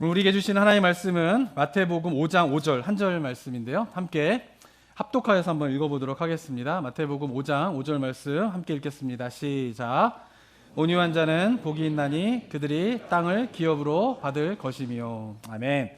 우리에게 주신 하나님의 말씀은 마태복음 5장 5절 한 절 말씀인데요. 함께 합독하여서 한번 읽어보도록 하겠습니다. 마태복음 5장 5절 말씀 함께 읽겠습니다. 시작. 온유한 자는 복이 있나니 그들이 땅을 기업으로 받을 것이며. 아멘.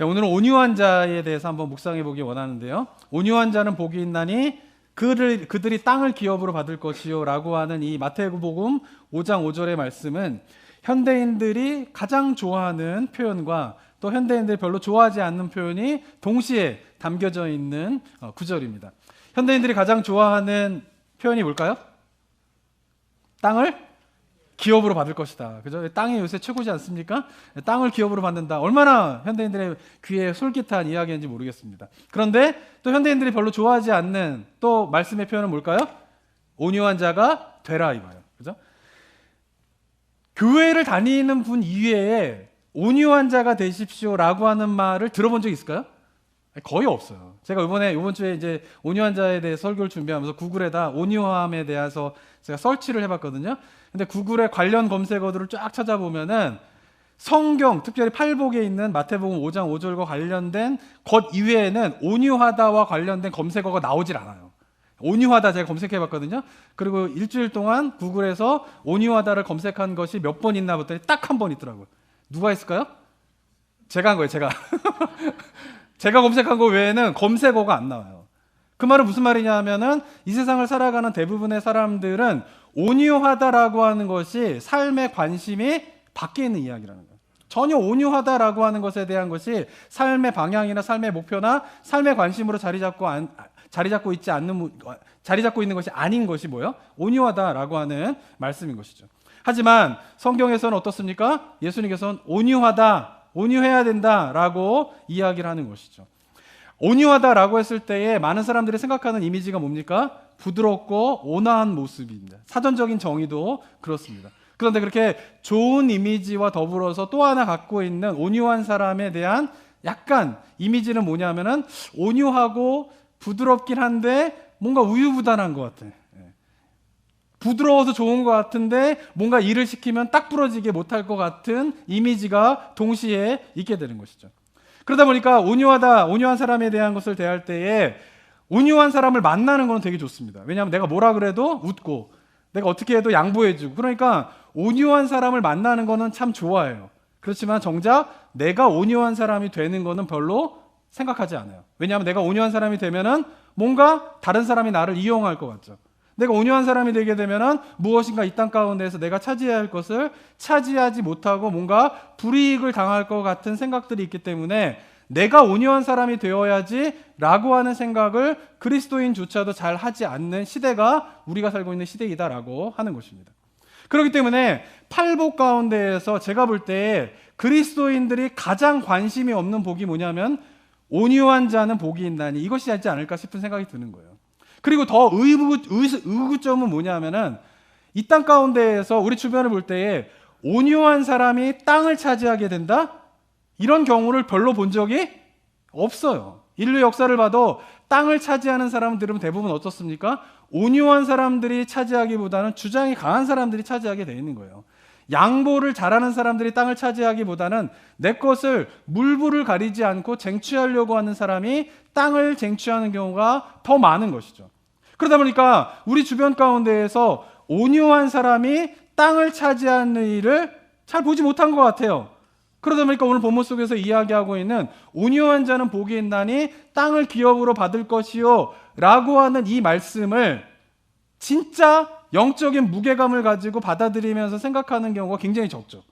오늘은 온유한 자에 대해서 한번 묵상해 보기 원하는데요. 온유한 자는 복이 있나니 그들이 땅을 기업으로 받을 것이요 라고 하는 이 마태복음 5장 5절의 말씀은 현대인들이 가장 좋아하는 표현과 또 현대인들이 별로 좋아하지 않는 표현이 동시에 담겨져 있는 구절입니다. 현대인들이 가장 좋아하는 표현이 뭘까요? 땅을 기업으로 받을 것이다. 그죠? 땅이 요새 최고지 않습니까? 땅을 기업으로 받는다. 얼마나 현대인들의 귀에 솔깃한 이야기인지 모르겠습니다. 그런데 또 현대인들이 별로 좋아하지 않는 또 말씀의 표현은 뭘까요? 온유한 자가 되라 이거예요. 그죠? 교회를 다니는 분 이외에 온유한 자가 되십시오라고 하는 말을 들어본 적 있을까요? 거의 없어요. 제가 이번 주에 이제 온유한 자에 대해 설교를 준비하면서 구글에다 온유함에 대해서 제가 설치를 해봤거든요. 근데 구글에 관련 검색어들을 쫙 찾아보면은 성경, 특별히 팔복에 있는 마태복음 5장 5절과 관련된 것 이외에는 온유하다와 관련된 검색어가 나오질 않아요. 온유하다 제가 검색해봤거든요. 그리고 일주일 동안 구글에서 온유하다를 검색한 것이 몇 번 있나 봤더니 딱 한 번 있더라고요. 누가 했을까요? 제가 한 거예요. 제가 검색한 거 외에는 검색어가 안 나와요. 그 말은 무슨 말이냐 하면은 이 세상을 살아가는 대부분의 사람들은 온유하다라고 하는 것이 삶의 관심이 밖에 있는 이야기라는 거예요. 전혀 온유하다라고 하는 것에 대한 것이 삶의 방향이나 삶의 목표나 삶의 관심으로 자리 잡고 있는 것이 아닌 것이 뭐예요? 온유하다라고 하는 말씀인 것이죠. 하지만 성경에서는 어떻습니까? 예수님께서는 온유해야 된다라고 이야기를 하는 것이죠. 온유하다라고 했을 때에 많은 사람들이 생각하는 이미지가 뭡니까? 부드럽고 온화한 모습입니다. 사전적인 정의도 그렇습니다. 그런데 그렇게 좋은 이미지와 더불어서 또 하나 갖고 있는 온유한 사람에 대한 약간 이미지는 뭐냐면은 온유하고 부드럽긴 한데 뭔가 우유부단한 것 같아. 부드러워서 좋은 것 같은데 뭔가 일을 시키면 딱 부러지게 못할 것 같은 이미지가 동시에 있게 되는 것이죠. 그러다 보니까 온유한 사람에 대한 것을 대할 때에 온유한 사람을 만나는 건 되게 좋습니다. 왜냐하면 내가 뭐라 그래도 웃고 내가 어떻게 해도 양보해주고, 그러니까 온유한 사람을 만나는 거는 참 좋아해요. 그렇지만 정작 내가 온유한 사람이 되는 거는 별로 생각하지 않아요. 왜냐하면 내가 온유한 사람이 되면은 뭔가 다른 사람이 나를 이용할 것 같죠. 내가 온유한 사람이 되게 되면은 무엇인가 이 땅 가운데에서 내가 차지해야 할 것을 차지하지 못하고 뭔가 불이익을 당할 것 같은 생각들이 있기 때문에 내가 온유한 사람이 되어야지 라고 하는 생각을 그리스도인조차도 잘 하지 않는 시대가 우리가 살고 있는 시대이다라고 하는 것입니다. 그렇기 때문에 팔복 가운데에서 제가 볼 때 그리스도인들이 가장 관심이 없는 복이 뭐냐면 온유한 자는 복이 있나니 이것이 하지 않을까 싶은 생각이 드는 거예요. 그리고 더 의구점은 뭐냐면은 이 땅 가운데에서 우리 주변을 볼 때에 온유한 사람이 땅을 차지하게 된다? 이런 경우를 별로 본 적이 없어요. 인류 역사를 봐도 땅을 차지하는 사람들은 대부분 어떻습니까? 온유한 사람들이 차지하기보다는 주장이 강한 사람들이 차지하게 되어 있는 거예요. 양보를 잘하는 사람들이 땅을 차지하기보다는 내 것을 물불을 가리지 않고 쟁취하려고 하는 사람이 땅을 쟁취하는 경우가 더 많은 것이죠. 그러다 보니까 우리 주변 가운데에서 온유한 사람이 땅을 차지하는 일을 잘 보지 못한 것 같아요. 그러다 보니까 오늘 본문 속에서 이야기하고 있는 온유한 자는 복이 있나니 땅을 기업으로 받을 것이요 라고 하는 이 말씀을 진짜 영적인 무게감을 가지고 받아들이면서 생각하는 경우가 굉장히 적죠.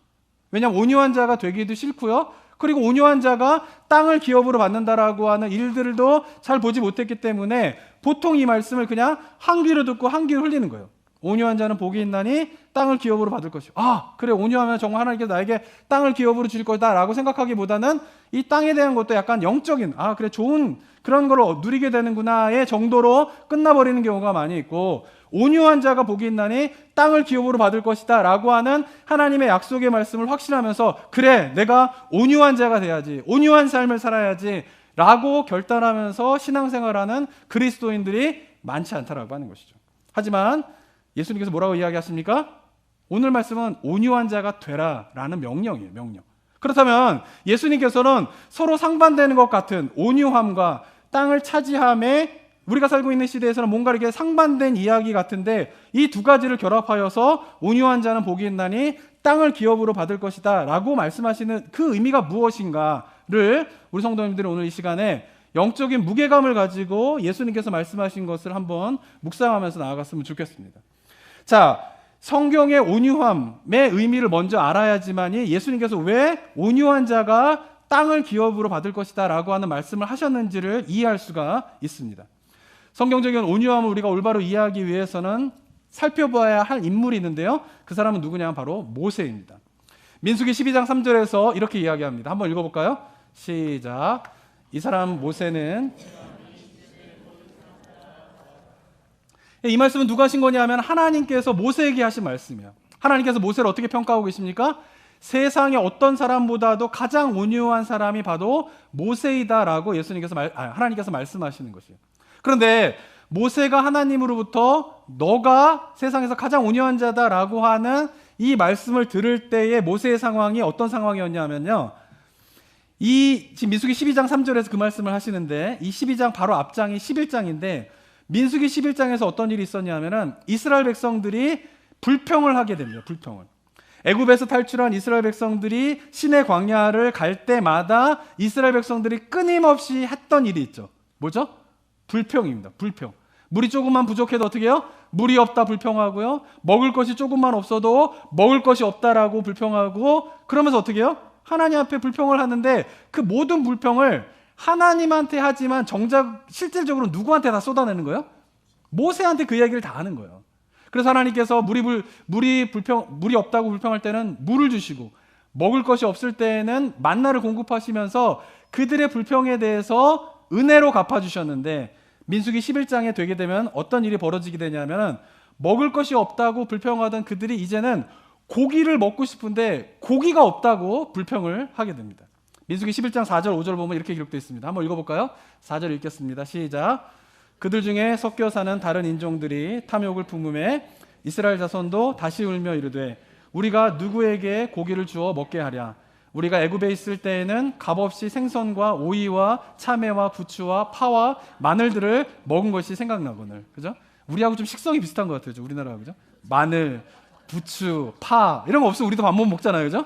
왜냐하면 온유한 자가 되기도 싫고요. 그리고 온유한 자가 땅을 기업으로 받는다라고 하는 일들도 잘 보지 못했기 때문에 보통 이 말씀을 그냥 한 귀로 듣고 한 귀로 흘리는 거예요. 온유한 자는 복이 있나니 땅을 기업으로 받을 것이요. 그래, 온유하면 정말 하나님께서 나에게 땅을 기업으로 주실 거다 라고 생각하기보다는 이 땅에 대한 것도 약간 영적인, 그래, 좋은 그런 걸 누리게 되는구나의 정도로 끝나버리는 경우가 많이 있고, 온유한 자가 복이 있나니 땅을 기업으로 받을 것이다 라고 하는 하나님의 약속의 말씀을 확신하면서 그래, 내가 온유한 자가 돼야지, 온유한 삶을 살아야지 라고 결단하면서 신앙생활하는 그리스도인들이 많지 않다라고 하는 것이죠. 하지만 예수님께서 뭐라고 이야기하십니까? 오늘 말씀은 온유한 자가 되라 라는 명령이에요. 명령. 그렇다면 예수님께서는 서로 상반되는 것 같은 온유함과 땅을 차지함에 우리가 살고 있는 시대에서는 뭔가 이렇게 상반된 이야기 같은데 이 두 가지를 결합하여서 온유한 자는 복이 있나니 땅을 기업으로 받을 것이다 라고 말씀하시는 그 의미가 무엇인가를 우리 성도님들이 오늘 이 시간에 영적인 무게감을 가지고 예수님께서 말씀하신 것을 한번 묵상하면서 나아갔으면 좋겠습니다. 자, 성경의 온유함의 의미를 먼저 알아야지만이 예수님께서 왜 온유한 자가 땅을 기업으로 받을 것이다 라고 하는 말씀을 하셨는지를 이해할 수가 있습니다. 성경적인 온유함을 우리가 올바로 이해하기 위해서는 살펴봐야 할 인물이 있는데요. 그 사람은 누구냐? 바로 모세입니다. 민수기 12장 3절에서 이렇게 이야기합니다. 한번 읽어볼까요? 시작. 이 사람 모세는 이 말씀은 누가 하신 거냐면 하나님께서 모세에게 하신 말씀이에요. 하나님께서 모세를 어떻게 평가하고 계십니까? 세상의 어떤 사람보다도 가장 온유한 사람이 바로 모세이다라고 하나님께서 말씀하시는 것이에요. 그런데 모세가 하나님으로부터 너가 세상에서 가장 온유한 자다라고 하는 이 말씀을 들을 때의 모세의 상황이 어떤 상황이었냐면요. 지금 민수기 12장 3절에서 그 말씀을 하시는데 이 12장 바로 앞장이 11장인데 민수기 11장에서 어떤 일이 있었냐면은 이스라엘 백성들이 불평을 하게 됩니다. 불평을. 애굽에서 탈출한 이스라엘 백성들이 시내 광야를 갈 때마다 이스라엘 백성들이 끊임없이 했던 일이 있죠. 뭐죠? 불평입니다. 불평. 물이 조금만 부족해도 어떻게 해요? 물이 없다 불평하고요. 먹을 것이 조금만 없어도 먹을 것이 없다라고 불평하고 그러면서 어떻게 해요? 하나님 앞에 불평을 하는데 그 모든 불평을 하나님한테 하지만 정작 실질적으로 누구한테 다 쏟아내는 거예요? 모세한테 그 이야기를 다 하는 거예요. 그래서 하나님께서 물이 없다고 불평할 때는 물을 주시고 먹을 것이 없을 때에는 만나를 공급하시면서 그들의 불평에 대해서 은혜로 갚아주셨는데 민수기 11장에 되게 되면 어떤 일이 벌어지게 되냐면 먹을 것이 없다고 불평하던 그들이 이제는 고기를 먹고 싶은데 고기가 없다고 불평을 하게 됩니다. 민수기 11장 4절 5절 보면 이렇게 기록되어 있습니다. 한번 읽어볼까요? 4절 읽겠습니다. 시작. 그들 중에 섞여 사는 다른 인종들이 탐욕을 품음에 이스라엘 자손도 다시 울며 이르되 우리가 누구에게 고기를 주어 먹게 하랴. 우리가 애굽에 있을 때에는 값없이 생선과 오이와 참외와 부추와 파와 마늘들을 먹은 것이 생각나거늘. 그죠? 우리하고 좀 식성이 비슷한 것 같아요. 우리나라하고. 그죠? 마늘, 부추, 파 이런 거 없으면 우리도 밥 못 먹잖아요. 그죠?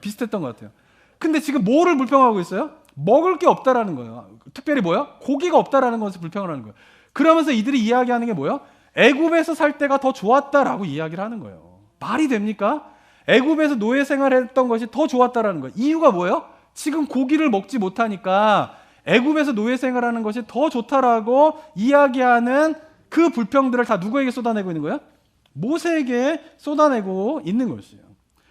비슷했던 것 같아요. 근데 지금 뭐를 불평하고 있어요? 먹을 게 없다라는 거예요. 특별히 뭐야? 고기가 없다라는 것을 불평을 하는 거예요. 그러면서 이들이 이야기하는 게 뭐예요? 애굽에서 살 때가 더 좋았다라고 이야기를 하는 거예요. 말이 됩니까? 애굽에서 노예 생활했던 것이 더 좋았다라는 거예요. 이유가 뭐예요? 지금 고기를 먹지 못하니까 애굽에서 노예 생활하는 것이 더 좋다라고 이야기하는 그 불평들을 다 누구에게 쏟아내고 있는 거예요? 모세에게 쏟아내고 있는 것이에요.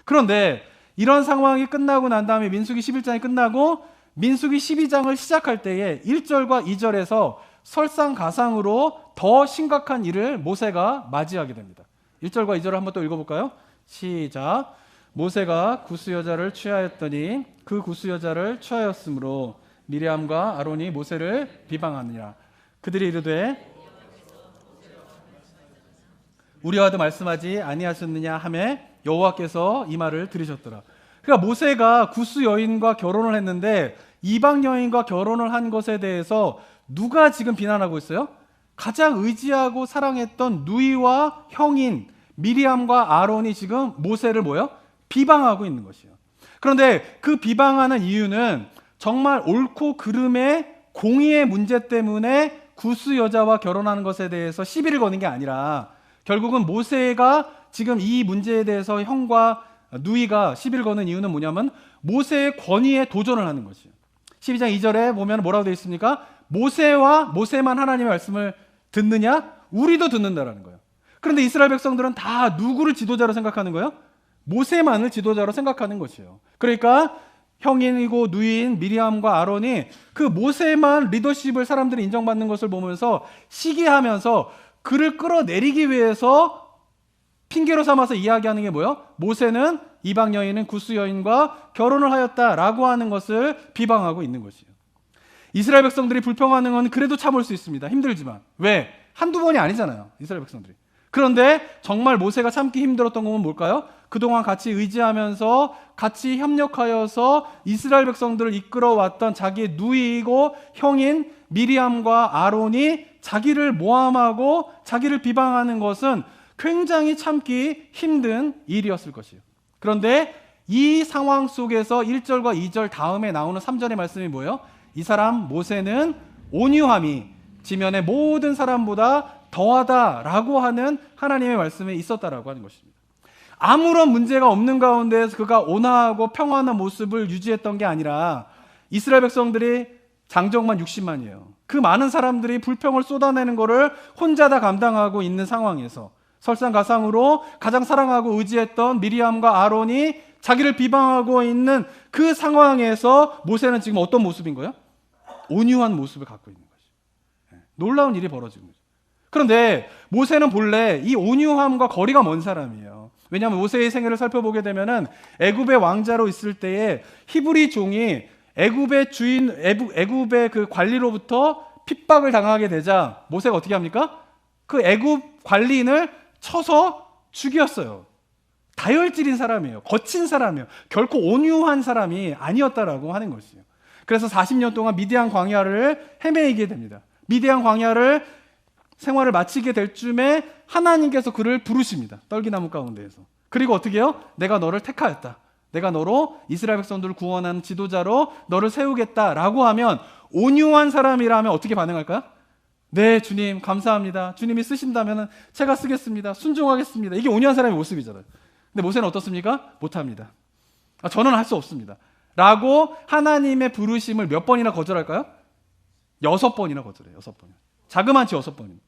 그런데 이런 상황이 끝나고 난 다음에 민수기 11장이 끝나고 민수기 12장을 시작할 때에 1절과 2절에서 설상가상으로 더 심각한 일을 모세가 맞이하게 됩니다. 1절과 2절을 한번 또 읽어볼까요? 시작. 모세가 구스 여자를 취하였더니 그 구스 여자를 취하였으므로 미리암과 아론이 모세를 비방하느니라. 그들이 이르되 우리와도 말씀하지 아니하셨느냐 하매 여호와께서 이 말을 들으셨더라. 그러니까 모세가 구스 여인과 결혼을 했는데 이방 여인과 결혼을 한 것에 대해서 누가 지금 비난하고 있어요? 가장 의지하고 사랑했던 누이와 형인 미리암과 아론이 지금 모세를 뭐예요? 비방하고 있는 것이에요. 그런데 그 비방하는 이유는 정말 옳고 그름의 공의의 문제 때문에 구스 여자와 결혼하는 것에 대해서 시비를 거는 게 아니라 결국은 모세가 지금 이 문제에 대해서 형과 누이가 시비를 거는 이유는 뭐냐면 모세의 권위에 도전을 하는 것이에요. 12장 2절에 보면 뭐라고 되어 있습니까? 모세만 하나님의 말씀을 듣느냐? 우리도 듣는다라는 거예요. 그런데 이스라엘 백성들은 다 누구를 지도자로 생각하는 거예요? 모세만을 지도자로 생각하는 것이에요. 그러니까 형인이고 누이인 미리암과 아론이 그 모세만 리더십을 사람들이 인정받는 것을 보면서 시기하면서 그를 끌어내리기 위해서 핑계로 삼아서 이야기하는 게 뭐예요? 모세는 이방 여인은 구스 여인과 결혼을 하였다라고 하는 것을 비방하고 있는 것이에요. 이스라엘 백성들이 불평하는 건 그래도 참을 수 있습니다. 힘들지만. 왜? 한두 번이 아니잖아요. 이스라엘 백성들이. 그런데 정말 모세가 참기 힘들었던 건 뭘까요? 그동안 같이 의지하면서 같이 협력하여서 이스라엘 백성들을 이끌어왔던 자기의 누이이고 형인 미리암과 아론이 자기를 모함하고 자기를 비방하는 것은 굉장히 참기 힘든 일이었을 것이에요. 그런데 이 상황 속에서 1절과 2절 다음에 나오는 3절의 말씀이 뭐예요? 이 사람 모세는 온유함이 지면의 모든 사람보다 더하다라고 하는 하나님의 말씀이 있었다라고 하는 것입니다. 아무런 문제가 없는 가운데에서 그가 온화하고 평안한 모습을 유지했던 게 아니라 이스라엘 백성들이 장정만 60만이에요. 그 많은 사람들이 불평을 쏟아내는 것을 혼자 다 감당하고 있는 상황에서 설상가상으로 가장 사랑하고 의지했던 미리암과 아론이 자기를 비방하고 있는 그 상황에서 모세는 지금 어떤 모습인 거예요? 온유한 모습을 갖고 있는 거죠. 놀라운 일이 벌어진 거죠. 그런데 모세는 본래 이 온유함과 거리가 먼 사람이에요. 왜냐하면 모세의 생애를 살펴보게 되면은 애굽의 왕자로 있을 때에 히브리 종이 애굽의 그 관리로부터 핍박을 당하게 되자 모세가 어떻게 합니까? 그 애굽 관리인을 쳐서 죽였어요. 다혈질인 사람이에요. 거친 사람이에요. 결코 온유한 사람이 아니었다라고 하는 것이에요. 그래서 40년 동안 미디안 광야를 헤매이게 됩니다. 미디안 광야를 생활을 마치게 될 쯤에 하나님께서 그를 부르십니다. 떨기나무 가운데에서. 그리고 어떻게 해요? 내가 너를 택하였다. 내가 너로 이스라엘 백성들을 구원하는 지도자로 너를 세우겠다라고 하면 온유한 사람이라면 어떻게 반응할까요? 네, 주님 감사합니다. 주님이 쓰신다면 제가 쓰겠습니다. 순종하겠습니다. 이게 온유한 사람의 모습이잖아요. 근데 모세는 어떻습니까? 못합니다. 저는 할 수 없습니다. 라고 하나님의 부르심을 몇 번이나 거절할까요? 6번이나 거절해요. 6번. 자그마치 6번입니다.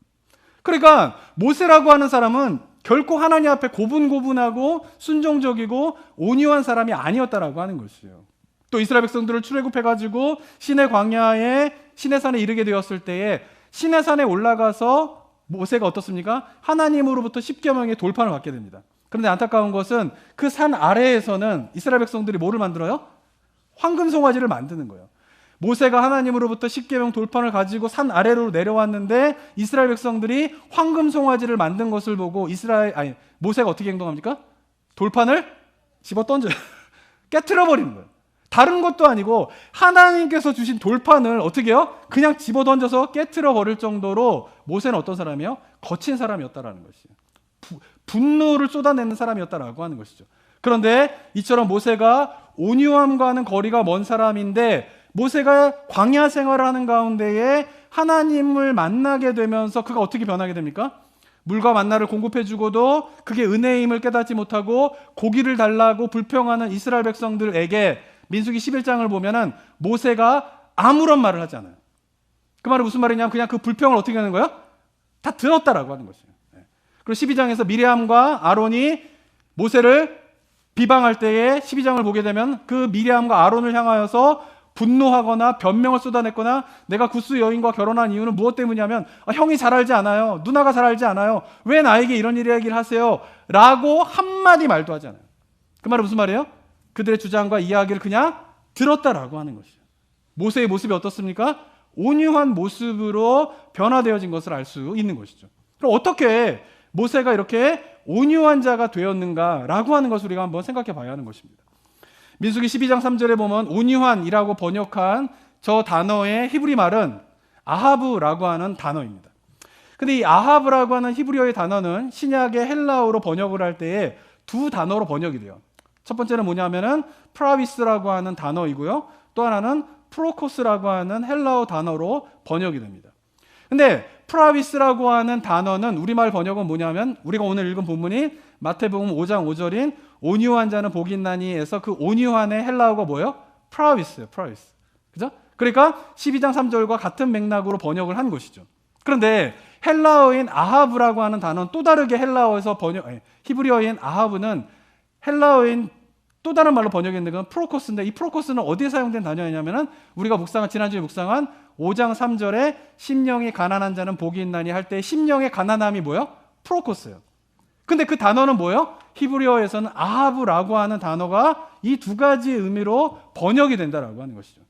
그러니까 모세라고 하는 사람은 결코 하나님 앞에 고분고분하고 순종적이고 온유한 사람이 아니었다라고 하는 것이에요. 또 이스라엘 백성들을 출애굽해가지고 시내 광야에 시내산에 이르게 되었을 때에 시내산에 올라가서 모세가 어떻습니까? 하나님으로부터 십계명의 돌판을 받게 됩니다. 그런데 안타까운 것은 그 산 아래에서는 이스라엘 백성들이 뭐를 만들어요? 황금 송아지를 만드는 거예요. 모세가 하나님으로부터 십계명 돌판을 가지고 산 아래로 내려왔는데 이스라엘 백성들이 황금 송아지를 만든 것을 보고 모세가 어떻게 행동합니까? 돌판을 집어 던져요. 깨트려 버리는 거예요. 다른 것도 아니고 하나님께서 주신 돌판을 어떻게 해요? 그냥 집어 던져서 깨트려 버릴 정도로 모세는 어떤 사람이에요? 거친 사람이었다라는 것이에요. 분노를 쏟아내는 사람이었다라고 하는 것이죠. 그런데 이처럼 모세가 온유함과는 거리가 먼 사람인데 모세가 광야 생활을 하는 가운데에 하나님을 만나게 되면서 그가 어떻게 변하게 됩니까? 물과 만나를 공급해 주고도 그게 은혜임을 깨닫지 못하고 고기를 달라고 불평하는 이스라엘 백성들에게 민수기 11장을 보면은 모세가 아무런 말을 하지 않아요. 그 말은 무슨 말이냐면 그냥 그 불평을 어떻게 하는 거예요? 다 들었다라고 하는 것이에요. 그리고 12장에서 미리암과 아론이 모세를 비방할 때에 12장을 보게 되면 그 미리암과 아론을 향하여서 분노하거나 변명을 쏟아냈거나 내가 구스 여인과 결혼한 이유는 무엇 때문이냐면 형이 잘 알지 않아요. 누나가 잘 알지 않아요. 왜 나에게 이런 이야기를 하세요? 라고 한마디 말도 하지 않아요. 그 말은 무슨 말이에요? 그들의 주장과 이야기를 그냥 들었다라고 하는 것이에요. 모세의 모습이 어떻습니까? 온유한 모습으로 변화되어진 것을 알 수 있는 것이죠. 그럼 어떻게 모세가 이렇게 온유한 자가 되었는가라고 하는 것을 우리가 한번 생각해 봐야 하는 것입니다. 민수기 12장 3절에 보면 온유한이라고 번역한 저 단어의 히브리 말은 아하브라고 하는 단어입니다. 근데 이 아하브라고 하는 히브리어의 단어는 신약의 헬라어로 번역을 할 때에 두 단어로 번역이 돼요. 첫 번째는 뭐냐면은 프라비스라고 하는 단어이고요. 또 하나는 프로코스라고 하는 헬라어 단어로 번역이 됩니다. 근데 프라비스라고 하는 단어는 우리말 번역은 뭐냐면 우리가 오늘 읽은 본문이 마태복음 5장 5절인 온유한 자는 복이 있나니에서 그 온유한의 헬라어가 뭐예요? 프라비스예요. 프라비스. 그죠? 그러니까 12장 3절과 같은 맥락으로 번역을 한 것이죠. 그런데 헬라어인 아하브라고 하는 단어는 또 다르게 헬라어에서 히브리어인 아하브는 헬라어인 또 다른 말로 번역했는데 그건 프로코스인데 이 프로코스는 어디에 사용된 단어냐면은 우리가 지난주에 묵상한 5장 3절에 심령이 가난한 자는 복이 있나니 할 때 심령의 가난함이 뭐예요? 프로코스예요. 근데 그 단어는 뭐예요? 히브리어에서는 아하브라고 하는 단어가 이 두 가지 의미로 번역이 된다라고 하는 것이죠.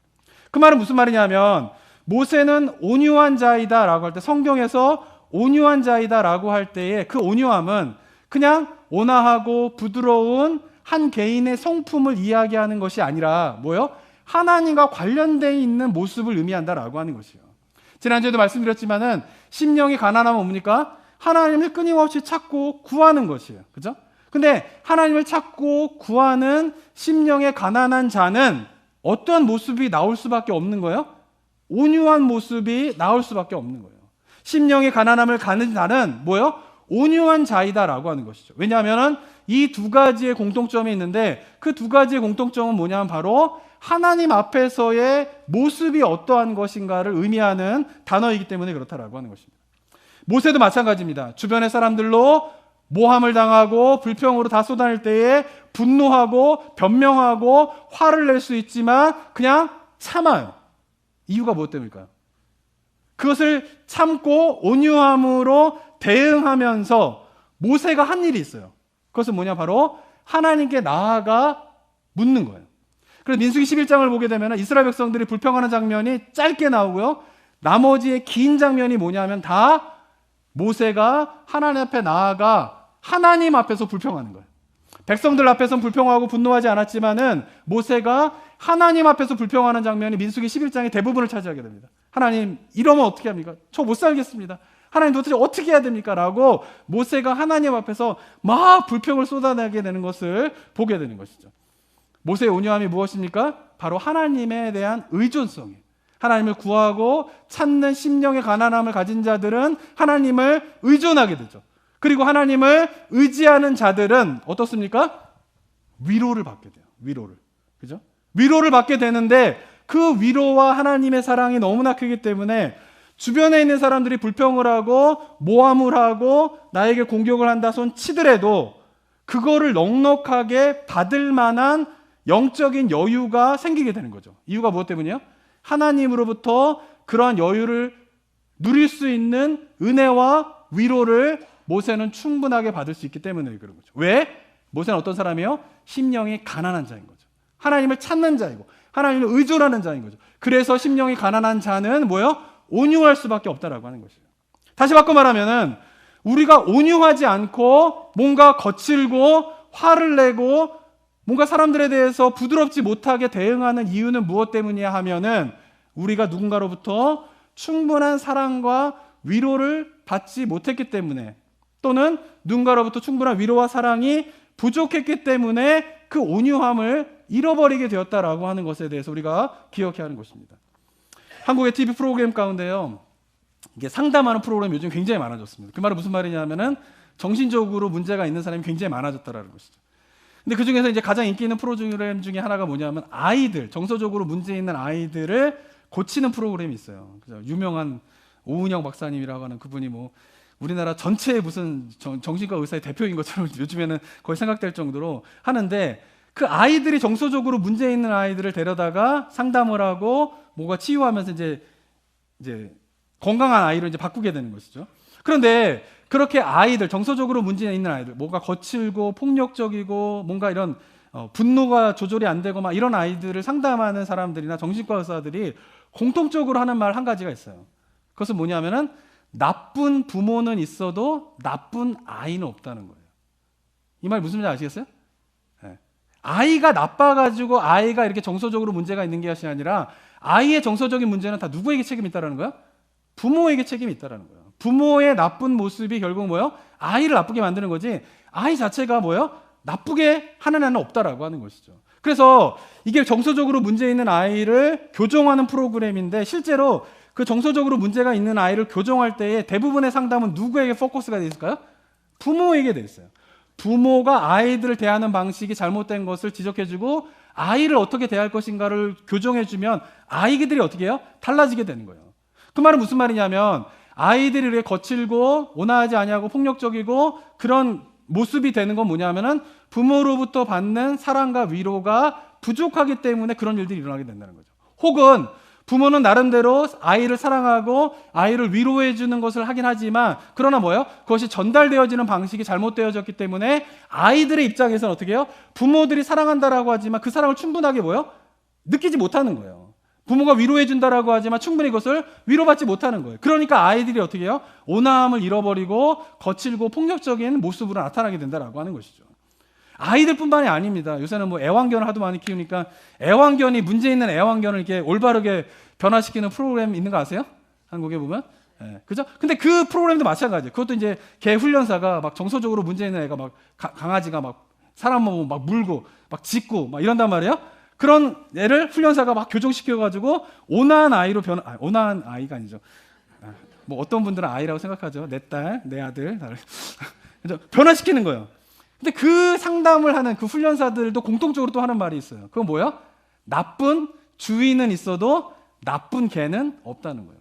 그 말은 무슨 말이냐면 모세는 온유한 자이다라고 할 때 성경에서 온유한 자이다라고 할 때에 그 온유함은 그냥 온화하고 부드러운 한 개인의 성품을 이야기하는 것이 아니라 뭐요? 하나님과 관련되어 있는 모습을 의미한다라고 하는 것이요. 지난주에도 말씀드렸지만은 심령이 가난하면 뭡니까? 하나님을 끊임없이 찾고 구하는 것이에요. 그죠? 근데 하나님을 찾고 구하는 심령의 가난한 자는 어떠한 모습이 나올 수밖에 없는 거예요? 온유한 모습이 나올 수밖에 없는 거예요. 심령의 가난함을 가는 자는 뭐예요? 온유한 자이다라고 하는 것이죠. 왜냐하면 이 두 가지의 공통점이 있는데 그 두 가지의 공통점은 뭐냐면 바로 하나님 앞에서의 모습이 어떠한 것인가를 의미하는 단어이기 때문에 그렇다라고 하는 것입니다. 모세도 마찬가지입니다. 주변의 사람들로 모함을 당하고 불평으로 다 쏟아낼 때에 분노하고 변명하고 화를 낼 수 있지만 그냥 참아요. 이유가 무엇 때문일까요? 그것을 참고 온유함으로 대응하면서 모세가 한 일이 있어요. 그것은 뭐냐? 바로 하나님께 나아가 묻는 거예요. 그래서 민수기 11장을 보게 되면 이스라엘 백성들이 불평하는 장면이 짧게 나오고요. 나머지의 긴 장면이 뭐냐면 다 모세가 하나님 앞에 나아가 하나님 앞에서 불평하는 거예요. 백성들 앞에서는 불평하고 분노하지 않았지만은 모세가 하나님 앞에서 불평하는 장면이 민수기 11장의 대부분을 차지하게 됩니다. 하나님, 이러면 어떻게 합니까? 저 못 살겠습니다. 하나님 도대체 어떻게 해야 됩니까? 라고 모세가 하나님 앞에서 막 불평을 쏟아내게 되는 것을 보게 되는 것이죠. 모세의 온유함이 무엇입니까? 바로 하나님에 대한 의존성이에요. 하나님을 구하고 찾는 심령의 가난함을 가진 자들은 하나님을 의존하게 되죠. 그리고 하나님을 의지하는 자들은 어떻습니까? 위로를 받게 돼요. 위로를. 그죠? 위로를 받게 되는데 그 위로와 하나님의 사랑이 너무나 크기 때문에 주변에 있는 사람들이 불평을 하고 모함을 하고 나에게 공격을 한다 손 치더라도 그거를 넉넉하게 받을 만한 영적인 여유가 생기게 되는 거죠. 이유가 무엇 때문이에요? 하나님으로부터 그러한 여유를 누릴 수 있는 은혜와 위로를 모세는 충분하게 받을 수 있기 때문에 그런 거죠. 왜? 모세는 어떤 사람이에요? 심령이 가난한 자인 거죠. 하나님을 찾는 자이고 하나님을 의존하는 자인 거죠. 그래서 심령이 가난한 자는 뭐예요? 온유할 수밖에 없다라고 하는 것이에요. 다시 바꿔 말하면은 우리가 온유하지 않고 뭔가 거칠고 화를 내고 뭔가 사람들에 대해서 부드럽지 못하게 대응하는 이유는 무엇 때문이냐 하면은 우리가 누군가로부터 충분한 사랑과 위로를 받지 못했기 때문에 또는 누군가로부터 충분한 위로와 사랑이 부족했기 때문에 그 온유함을 잃어버리게 되었다라고 하는 것에 대해서 우리가 기억해야 하는 것입니다. 한국의 TV 프로그램 가운데요, 이게 상담하는 프로그램이 요즘 굉장히 많아졌습니다. 그 말은 무슨 말이냐면은 정신적으로 문제가 있는 사람이 굉장히 많아졌다라는 것이죠. 근데 그 중에서 이제 가장 인기 있는 프로그램 중에 하나가 뭐냐면 아이들, 정서적으로 문제 있는 아이들을 고치는 프로그램이 있어요. 그죠? 유명한 오은영 박사님이라고 하는 그분이 뭐 우리나라 전체의 무슨 정신과 의사의 대표인 것처럼 요즘에는 거의 생각될 정도로 하는데 그 아이들이 정서적으로 문제 있는 아이들을 데려다가 상담을 하고 뭐가 치유하면서 이제 건강한 아이로 이제 바꾸게 되는 것이죠. 그런데 그렇게 아이들, 정서적으로 문제 있는 아이들, 뭔가 거칠고 폭력적이고 뭔가 이런 분노가 조절이 안 되고 막 이런 아이들을 상담하는 사람들이나 정신과 의사들이 공통적으로 하는 말 한 가지가 있어요. 그것은 뭐냐면은 나쁜 부모는 있어도 나쁜 아이는 없다는 거예요. 이 말 무슨 말인지 아시겠어요? 네. 아이가 나빠가지고 아이가 이렇게 정서적으로 문제가 있는 것이 아니라 아이의 정서적인 문제는 다 누구에게 책임이 있다는 거예요? 부모에게 책임이 있다는 거예요. 부모의 나쁜 모습이 결국 뭐예요? 아이를 나쁘게 만드는 거지 아이 자체가 뭐예요? 나쁘게 하는 애는 없다라고 하는 것이죠. 그래서 이게 정서적으로 문제 있는 아이를 교정하는 프로그램인데 실제로 그 정서적으로 문제가 있는 아이를 교정할 때에 대부분의 상담은 누구에게 포커스가 되어 있을까요? 부모에게 되어 있어요. 부모가 아이들을 대하는 방식이 잘못된 것을 지적해주고 아이를 어떻게 대할 것인가를 교정해주면 아이들이 어떻게 해요? 달라지게 되는 거예요. 그 말은 무슨 말이냐면 아이들이 이렇게 거칠고 온화하지 아니하고 폭력적이고 그런 모습이 되는 건 뭐냐면은 부모로부터 받는 사랑과 위로가 부족하기 때문에 그런 일들이 일어나게 된다는 거죠. 혹은 부모는 나름대로 아이를 사랑하고 아이를 위로해 주는 것을 하긴 하지만 그러나 뭐예요? 그것이 전달되어지는 방식이 잘못되어졌기 때문에 아이들의 입장에서는 어떻게 해요? 부모들이 사랑한다라고 하지만 그 사랑을 충분하게 뭐예요? 느끼지 못하는 거예요. 부모가 위로해 준다라고 하지만 충분히 그것을 위로받지 못하는 거예요. 그러니까 아이들이 어떻게 해요? 온화함을 잃어버리고 거칠고 폭력적인 모습으로 나타나게 된다라고 하는 것이죠. 아이들뿐만이 아닙니다. 요새는 뭐 애완견을 하도 많이 키우니까 애완견이 문제 있는 애완견을 이렇게 올바르게 변화시키는 프로그램 있는 거 아세요? 한국에 보면, 그죠? 근데 그 프로그램도 마찬가지예요. 그것도 이제 개 훈련사가 막 정서적으로 문제 있는 애가 막 강아지가 막 사람 보고 막 물고 막 짖고 막 이런단 말이에요. 그런 애를 훈련사가 막 교정시켜가지고 온화한 아이로 온화한 아이가 아니죠. 뭐 어떤 분들은 아이라고 생각하죠. 내 딸, 내 아들, 변화시키는 거예요. 근데 그 상담을 하는 그 훈련사들도 공통적으로 또 하는 말이 있어요. 그건 뭐예요? 나쁜 주인은 있어도 나쁜 개는 없다는 거예요.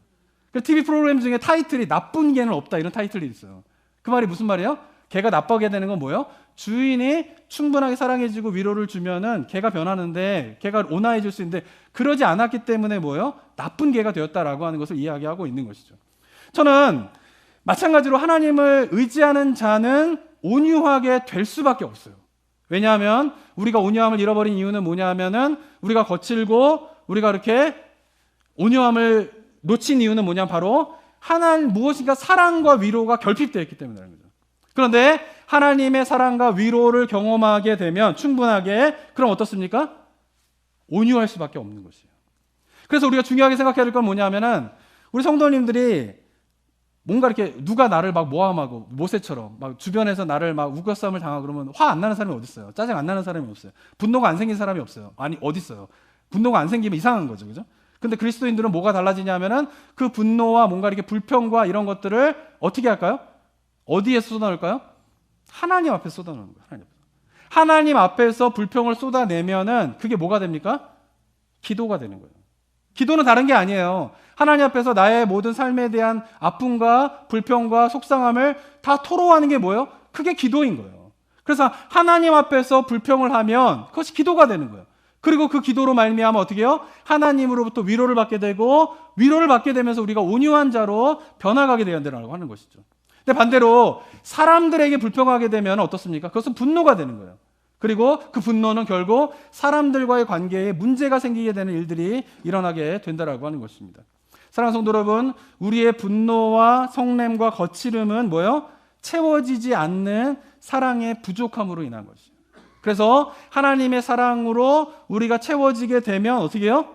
그 TV 프로그램 중에 타이틀이 나쁜 개는 없다 이런 타이틀이 있어요. 그 말이 무슨 말이에요? 개가 나빠게 되는 건 뭐예요? 주인이 충분하게 사랑해주고 위로를 주면은 개가 변하는데 개가 온화해질 수 있는데 그러지 않았기 때문에 뭐예요? 나쁜 개가 되었다라고 하는 것을 이야기하고 있는 것이죠. 저는 마찬가지로 하나님을 의지하는 자는 온유하게 될 수밖에 없어요. 왜냐하면 우리가 온유함을 잃어버린 이유는 뭐냐 하면은 우리가 거칠고 우리가 이렇게 온유함을 놓친 이유는 뭐냐 바로 하나님 무엇인가 사랑과 위로가 결핍되어 있기 때문이라는 거죠. 그런데 하나님의 사랑과 위로를 경험하게 되면 충분하게 그럼 어떻습니까? 온유할 수밖에 없는 것이에요. 그래서 우리가 중요하게 생각해야 될 건 뭐냐 하면은 우리 성도님들이 뭔가 이렇게 누가 나를 막 모함하고 모세처럼 막 주변에서 나를 막 우겨싸움을 당하고 그러면 화 안 나는 사람이 어디 있어요? 짜증 안 나는 사람이 없어요. 분노가 안 생긴 사람이 없어요. 아니 어디 있어요? 분노가 안 생기면 이상한 거죠, 그죠? 근데 그리스도인들은 뭐가 달라지냐면은 그 분노와 뭔가 이렇게 불평과 이런 것들을 어떻게 할까요? 어디에 쏟아놓을까요? 하나님 앞에 쏟아놓는 거예요. 하나님 앞에서 불평을 쏟아내면은 그게 뭐가 됩니까? 기도가 되는 거예요. 기도는 다른 게 아니에요. 하나님 앞에서 나의 모든 삶에 대한 아픔과 불평과 속상함을 다 토로하는 게 뭐예요? 그게 기도인 거예요. 그래서 하나님 앞에서 불평을 하면 그것이 기도가 되는 거예요. 그리고 그 기도로 말미암아 어떻게 해요? 하나님으로부터 위로를 받게 되고 위로를 받게 되면서 우리가 온유한 자로 변화가게 되는다라고 하는 것이죠. 근데 반대로 사람들에게 불평하게 되면 어떻습니까? 그것은 분노가 되는 거예요. 그리고 그 분노는 결국 사람들과의 관계에 문제가 생기게 되는 일들이 일어나게 된다라고 하는 것입니다. 사랑하는 성도 여러분, 우리의 분노와 성냄과 거칠음은 뭐예요? 채워지지 않는 사랑의 부족함으로 인한 것이에요. 그래서 하나님의 사랑으로 우리가 채워지게 되면 어떻게 해요?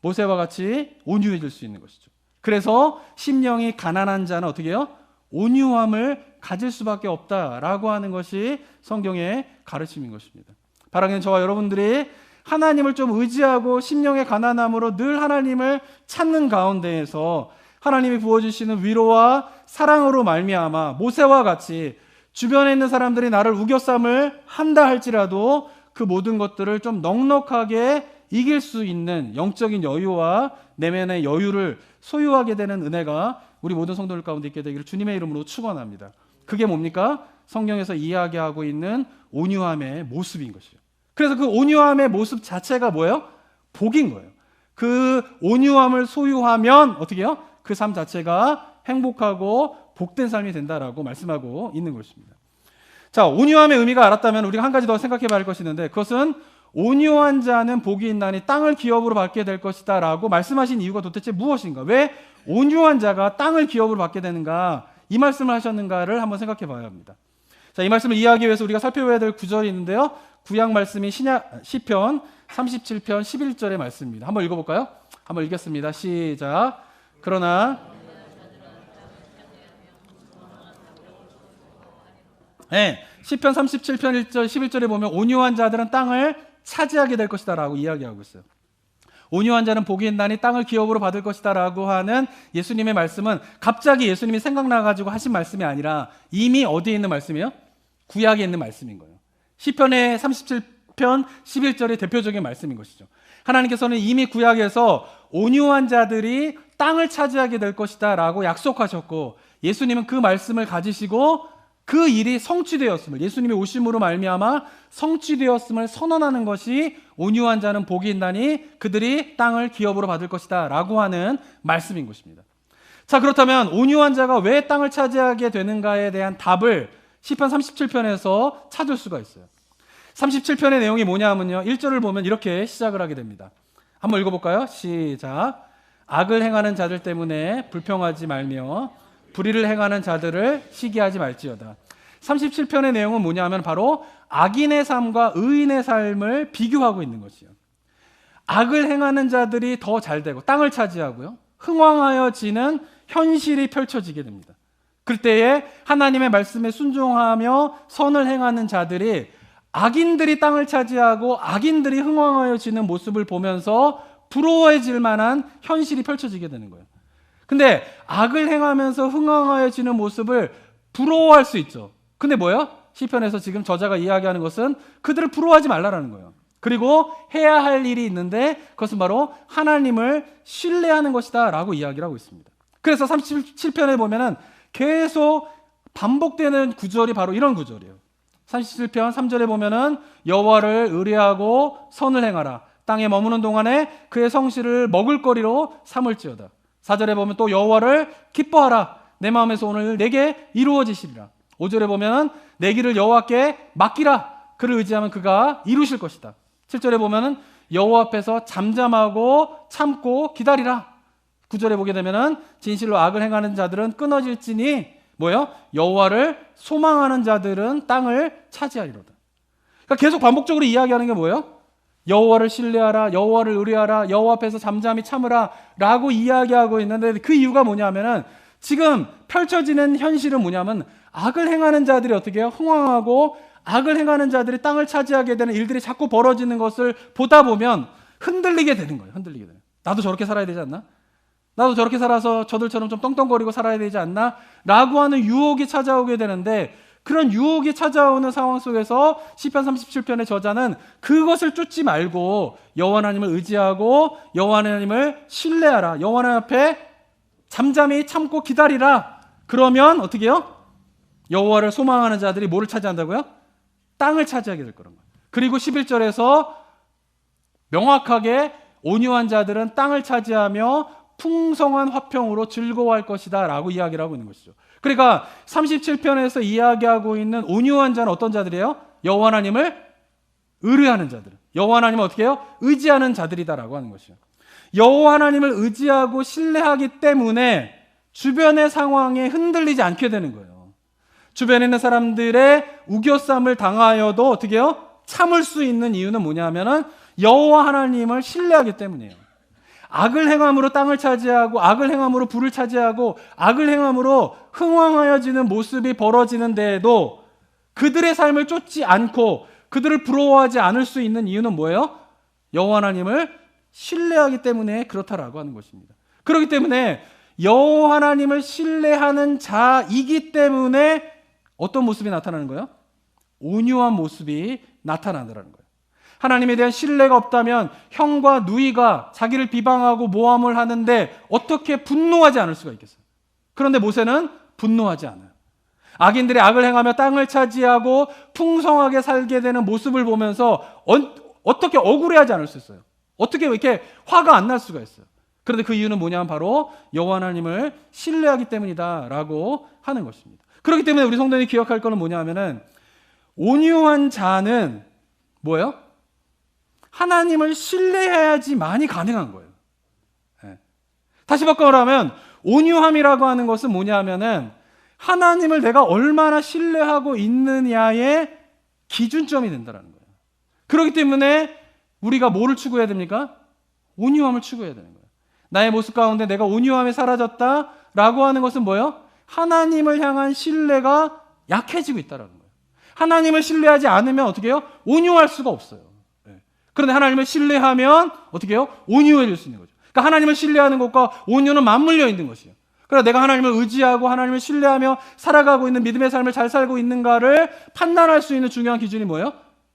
모세와 같이 온유해질 수 있는 것이죠. 그래서 심령이 가난한 자는 어떻게 해요? 온유함을 가질 수밖에 없다라고 하는 것이 성경의 가르침인 것입니다. 바라기는 저와 여러분들이 하나님을 좀 의지하고 심령의 가난함으로 늘 하나님을 찾는 가운데에서 하나님이 부어주시는 위로와 사랑으로 말미암아 모세와 같이 주변에 있는 사람들이 나를 우겨쌈을 한다 할지라도 그 모든 것들을 좀 넉넉하게 이길 수 있는 영적인 여유와 내면의 여유를 소유하게 되는 은혜가 우리 모든 성도들 가운데 있게 되기를 주님의 이름으로 축원합니다. 그게 뭡니까? 성경에서 이야기하고 있는 온유함의 모습인 것이에요. 그래서 그 온유함의 모습 자체가 뭐예요? 복인 거예요. 그 온유함을 소유하면 어떻게 해요? 그 삶 자체가 행복하고 복된 삶이 된다라고 말씀하고 있는 것입니다. 자, 온유함의 의미가 알았다면 우리가 한 가지 더 생각해 봐야 할 것이 있는데 그것은 온유한 자는 복이 있나니 땅을 기업으로 받게 될 것이다 라고 말씀하신 이유가 도대체 무엇인가? 왜 온유한 자가 땅을 기업으로 받게 되는가? 이 말씀을 하셨는가를 한번 생각해 봐야 합니다. 자, 이 말씀을 이해하기 위해서 우리가 살펴봐야 될 구절이 있는데요. 구약 말씀이 시편 37편 11절의 말씀입니다. 한번 읽어볼까요? 한번 읽겠습니다. 시작. 그러나 시편 37편 1절 11절에 보면 온유한 자들은 땅을 차지하게 될 것이다 라고 이야기하고 있어요. 온유한 자는 복이 있나니 땅을 기업으로 받을 것이다 라고 하는 예수님의 말씀은 갑자기 예수님이 생각나가지고 하신 말씀이 아니라 이미 어디에 있는 말씀이에요? 구약에 있는 말씀인 거예요. 시편의 37편 11절의 대표적인 말씀인 것이죠. 하나님께서는 이미 구약에서 온유한 자들이 땅을 차지하게 될 것이다 라고 약속하셨고 예수님은 그 말씀을 가지시고 그 일이 성취되었음을 예수님의 오심으로 말미암아 성취되었음을 선언하는 것이 온유한 자는 복이 있나니 그들이 땅을 기업으로 받을 것이다 라고 하는 말씀인 것입니다. 자, 그렇다면 온유한 자가 왜 땅을 차지하게 되는가에 대한 답을 시편 37편에서 찾을 수가 있어요. 37편의 내용이 뭐냐 하면요 1절을 보면 이렇게 시작을 하게 됩니다. 한번 읽어볼까요? 시작. 악을 행하는 자들 때문에 불평하지 말며 불의를 행하는 자들을 시기하지 말지어다. 37편의 내용은 뭐냐 하면 바로 악인의 삶과 의인의 삶을 비교하고 있는 것이요. 악을 행하는 자들이 더 잘되고 땅을 차지하고요, 흥왕하여지는 현실이 펼쳐지게 됩니다. 그때에 하나님의 말씀에 순종하며 선을 행하는 자들이 악인들이 땅을 차지하고 악인들이 흥왕하여지는 모습을 보면서 부러워해질 만한 현실이 펼쳐지게 되는 거예요. 근데 악을 행하면서 흥왕하여지는 모습을 부러워할 수 있죠. 근데 뭐예요? 시편에서 지금 저자가 이야기하는 것은 그들을 부러워하지 말라라는 거예요. 그리고 해야 할 일이 있는데 그것은 바로 하나님을 신뢰하는 것이다 라고 이야기를 하고 있습니다. 그래서 37편에 보면은 계속 반복되는 구절이 바로 이런 구절이에요. 37편 3절에 보면은 여호와를 의뢰하고 선을 행하라. 땅에 머무는 동안에 그의 성실을 먹을거리로 삼을지어다. 4절에 보면 또 여호와를 기뻐하라. 내 마음에서 오늘 내게 이루어지시리라. 5절에 보면 내 길을 여호와께 맡기라. 그를 의지하면 그가 이루실 것이다. 7절에 보면 여호와 앞에서 잠잠하고 참고 기다리라. 9절에 보게 되면 진실로 악을 행하는 자들은 끊어질지니 뭐예요? 여호와를 소망하는 자들은 땅을 차지하리로다. 그러니까 계속 반복적으로 이야기하는 게 뭐예요? 여호와를 신뢰하라, 여호와를 의뢰하라, 여호와 앞에서 잠잠히 참으라 라고 이야기하고 있는데 그 이유가 뭐냐면은 지금 펼쳐지는 현실은 뭐냐면 악을 행하는 자들이 어떻게 해요? 흥왕하고 악을 행하는 자들이 땅을 차지하게 되는 일들이 자꾸 벌어지는 것을 보다 보면 흔들리게 되는 거예요. 흔들리게 되는. 나도 저렇게 살아야 되지 않나? 나도 저렇게 살아서 저들처럼 좀 떵떵거리고 살아야 되지 않나? 라고 하는 유혹이 찾아오게 되는데 그런 유혹이 찾아오는 상황 속에서 시편 37편의 저자는 그것을 쫓지 말고 여호와 하나님을 의지하고 여호와 하나님을 신뢰하라. 여호와 하나님 앞에 잠잠히 참고 기다리라. 그러면 어떻게 해요? 여호와를 소망하는 자들이 뭐를 차지한다고요? 땅을 차지하게 될 거란 거예요. 그리고 11절에서 명확하게 온유한 자들은 땅을 차지하며 풍성한 화평으로 즐거워할 것이다 라고 이야기를 하고 있는 것이죠. 그러니까 37편에서 이야기하고 있는 온유한 자는 어떤 자들이에요? 여호와 하나님을 의뢰하는 자들. 여호와 하나님을 어떻게 해요? 의지하는 자들이다라고 하는 것이죠. 여호와 하나님을 의지하고 신뢰하기 때문에 주변의 상황에 흔들리지 않게 되는 거예요. 주변에 있는 사람들의 우겨쌈을 당하여도 어떻게 해요? 참을 수 있는 이유는 뭐냐면은 여호와 하나님을 신뢰하기 때문이에요. 악을 행함으로 땅을 차지하고 악을 행함으로 불을 차지하고 악을 행함으로 흥왕하여지는 모습이 벌어지는 데에도 그들의 삶을 쫓지 않고 그들을 부러워하지 않을 수 있는 이유는 뭐예요? 여호와 하나님을 신뢰하기 때문에 그렇다라고 하는 것입니다. 그렇기 때문에 여호와 하나님을 신뢰하는 자이기 때문에 어떤 모습이 나타나는 거예요? 온유한 모습이 나타나더라는 거예요. 하나님에 대한 신뢰가 없다면 형과 누이가 자기를 비방하고 모함을 하는데 어떻게 분노하지 않을 수가 있겠어요? 그런데 모세는 분노하지 않아요. 악인들이 악을 행하며 땅을 차지하고 풍성하게 살게 되는 모습을 보면서 어떻게 억울해하지 않을 수 있어요? 어떻게 이렇게 화가 안 날 수가 있어요? 그런데 그 이유는 뭐냐면 바로 여호와 하나님을 신뢰하기 때문이다라고 하는 것입니다. 그렇기 때문에 우리 성도님이 기억할 거는 뭐냐면은 온유한 자는 뭐예요? 하나님을 신뢰해야지만이 가능한 거예요. 네. 다시 바꿔말하면 온유함이라고 하는 것은 뭐냐면은 하나님을 내가 얼마나 신뢰하고 있느냐의 기준점이 된다는 거예요. 그렇기 때문에 우리가 뭐를 추구해야 됩니까? 온유함을 추구해야 되는 거예요. 나의 모습 가운데 내가 온유함이 사라졌다라고 하는 것은 뭐예요? 하나님을 향한 신뢰가 약해지고 있다는 거예요. 하나님을 신뢰하지 않으면 어떻게 해요? 온유할 수가 없어요. 그런데 하나님을 신뢰하면 어떻게 해요? 온유해질 수 있는 거죠. 그러니까 하나님을 신뢰하는 것과 온유는 맞물려 있는 것이에요. 그러니까 내가 하나님을 의지하고 하나님을 신뢰하며 살아가고 있는 믿음의 삶을 잘 살고 있는가를 판단할 수 있는 중요한 기준이 뭐예요?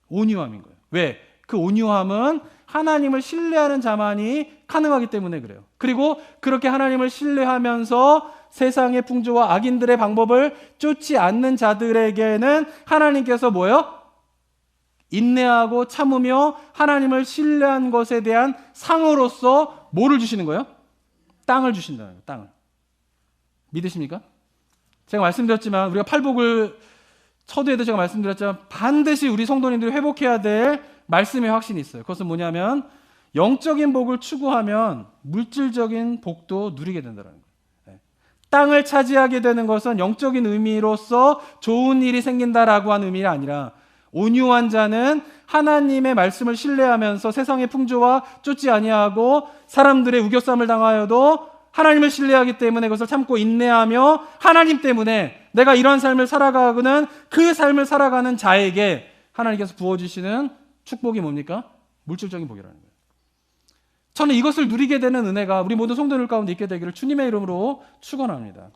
온유함인 거예요. 왜? 그 온유함은 하나님을 신뢰하는 자만이 가능하기 때문에 그래요. 그리고 그렇게 하나님을 신뢰하면서 세상의 풍조와 악인들의 방법을 쫓지 않는 자들에게는 하나님께서 뭐예요? 인내하고 참으며 하나님을 신뢰한 것에 대한 상으로서 뭐를 주시는 거예요? 땅을 주신다는 거예요. 땅을. 믿으십니까? 제가 말씀드렸지만 우리가 팔복을 서두에도 제가 말씀드렸지만 반드시 우리 성도님들이 회복해야 될 말씀의 확신이 있어요. 그것은 뭐냐면 영적인 복을 추구하면 물질적인 복도 누리게 된다는 거예요. 땅을 차지하게 되는 것은 영적인 의미로서 좋은 일이 생긴다라고 하는 의미가 아니라 온유한 자는 하나님의 말씀을 신뢰하면서 세상의 풍조와 쫓지 아니하고 사람들의 우겨쌈을 당하여도 하나님을 신뢰하기 때문에 그것을 참고 인내하며 하나님 때문에 내가 이런 삶을 살아가고는 그 삶을 살아가는 자에게 하나님께서 부어주시는 축복이 뭡니까? 물질적인 복이라는 거예요. 저는 이것을 누리게 되는 은혜가 우리 모든 성도들 가운데 있게 되기를 주님의 이름으로 축원합니다.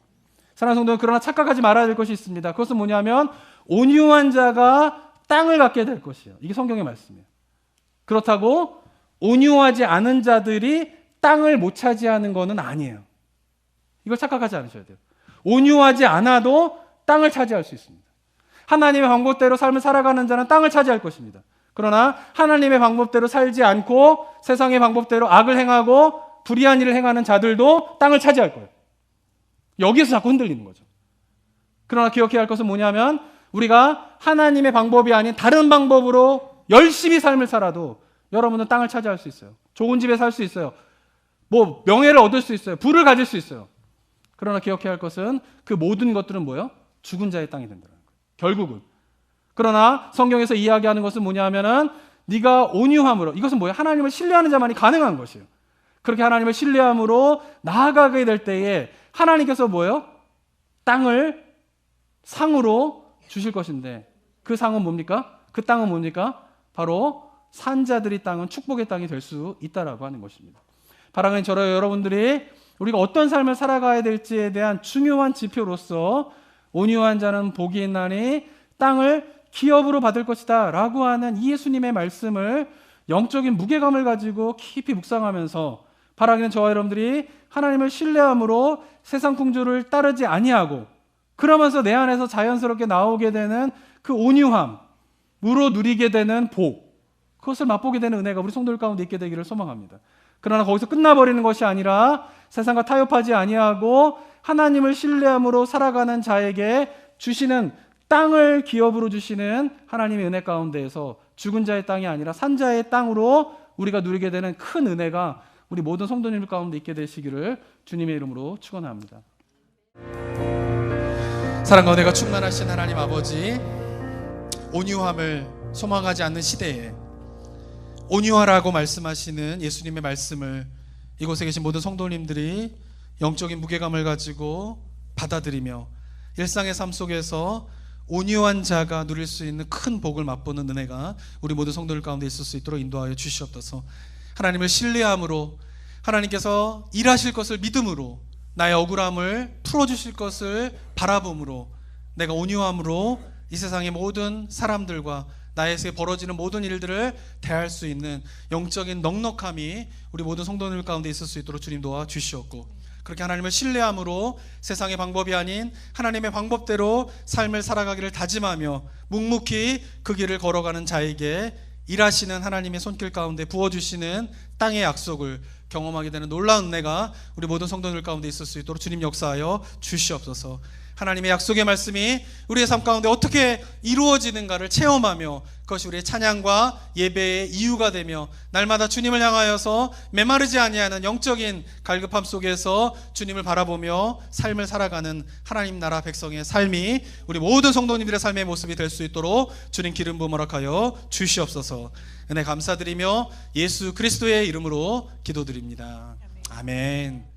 사랑하는 성도는 그러나 착각하지 말아야 될 것이 있습니다. 그것은 뭐냐면 온유한 자가 땅을 갖게 될 것이에요. 이게 성경의 말씀이에요. 그렇다고 온유하지 않은 자들이 땅을 못 차지하는 것은 아니에요. 이걸 착각하지 않으셔야 돼요. 온유하지 않아도 땅을 차지할 수 있습니다. 하나님의 방법대로 삶을 살아가는 자는 땅을 차지할 것입니다. 그러나 하나님의 방법대로 살지 않고 세상의 방법대로 악을 행하고 불의한 일을 행하는 자들도 땅을 차지할 거예요. 여기서 자꾸 흔들리는 거죠. 그러나 기억해야 할 것은 뭐냐면 우리가 하나님의 방법이 아닌 다른 방법으로 열심히 삶을 살아도 여러분은 땅을 차지할 수 있어요. 좋은 집에 살 수 있어요. 명예를 얻을 수 있어요. 부를 가질 수 있어요. 그러나 기억해야 할 것은 그 모든 것들은 뭐예요? 죽은 자의 땅이 된다는 거예요. 결국은. 그러나 성경에서 이야기하는 것은 뭐냐면은 네가 온유함으로, 이것은 뭐예요? 하나님을 신뢰하는 자만이 가능한 것이에요. 그렇게 하나님을 신뢰함으로 나아가게 될 때에 하나님께서 뭐예요? 땅을 상으로 주실 것인데 그 상은 뭡니까? 그 땅은 뭡니까? 바로 산자들이 땅은 축복의 땅이 될 수 있다라고 하는 것입니다. 사랑하는 저와 여러분들이 우리가 어떤 삶을 살아가야 될지에 대한 중요한 지표로서 온유한 자는 복이 있나니 땅을 기업으로 받을 것이다 라고 하는 이 예수님의 말씀을 영적인 무게감을 가지고 깊이 묵상하면서 바라기는 저와 여러분들이 하나님을 신뢰함으로 세상 풍조를 따르지 아니하고 그러면서 내 안에서 자연스럽게 나오게 되는 그 온유함으로 누리게 되는 복, 그것을 맛보게 되는 은혜가 우리 성도들 가운데 있게 되기를 소망합니다. 그러나 거기서 끝나버리는 것이 아니라 세상과 타협하지 아니하고 하나님을 신뢰함으로 살아가는 자에게 주시는 땅을 기업으로 주시는 하나님의 은혜 가운데에서 죽은 자의 땅이 아니라 산 자의 땅으로 우리가 누리게 되는 큰 은혜가 우리 모든 성도님들 가운데 있게 되시기를 주님의 이름으로 축원합니다. 사랑과 은혜가 충만하신 하나님 아버지, 온유함을 소망하지 않는 시대에 온유하라고 말씀하시는 예수님의 말씀을 이곳에 계신 모든 성도님들이 영적인 무게감을 가지고 받아들이며 일상의 삶 속에서 온유한 자가 누릴 수 있는 큰 복을 맛보는 은혜가 우리 모든 성도들 가운데 있을 수 있도록 인도하여 주시옵소서. 하나님을 신뢰함으로, 하나님께서 일하실 것을 믿음으로, 나의 억울함을 풀어주실 것을 바라봄으로, 내가 온유함으로 이 세상의 모든 사람들과 나에게 벌어지는 모든 일들을 대할 수 있는 영적인 넉넉함이 우리 모든 성도들 가운데 있을 수 있도록 주님 도와 주시옵고, 그렇게 하나님을 신뢰함으로 세상의 방법이 아닌 하나님의 방법대로 삶을 살아가기를 다짐하며 묵묵히 그 길을 걸어가는 자에게 일하시는 하나님의 손길 가운데 부어주시는 땅의 약속을 경험하게 되는 놀라운 은혜가 우리 모든 성도들 가운데 있을 수 있도록 주님 역사하여 주시옵소서. 하나님의 약속의 말씀이 우리의 삶 가운데 어떻게 이루어지는가를 체험하며 그것이 우리의 찬양과 예배의 이유가 되며 날마다 주님을 향하여서 메마르지 아니하는 영적인 갈급함 속에서 주님을 바라보며 삶을 살아가는 하나님 나라 백성의 삶이 우리 모든 성도님들의 삶의 모습이 될 수 있도록 주님 기름 부음 허락하여 주시옵소서. 은혜 감사드리며 예수 그리스도의 이름으로 기도드립니다. 아멘.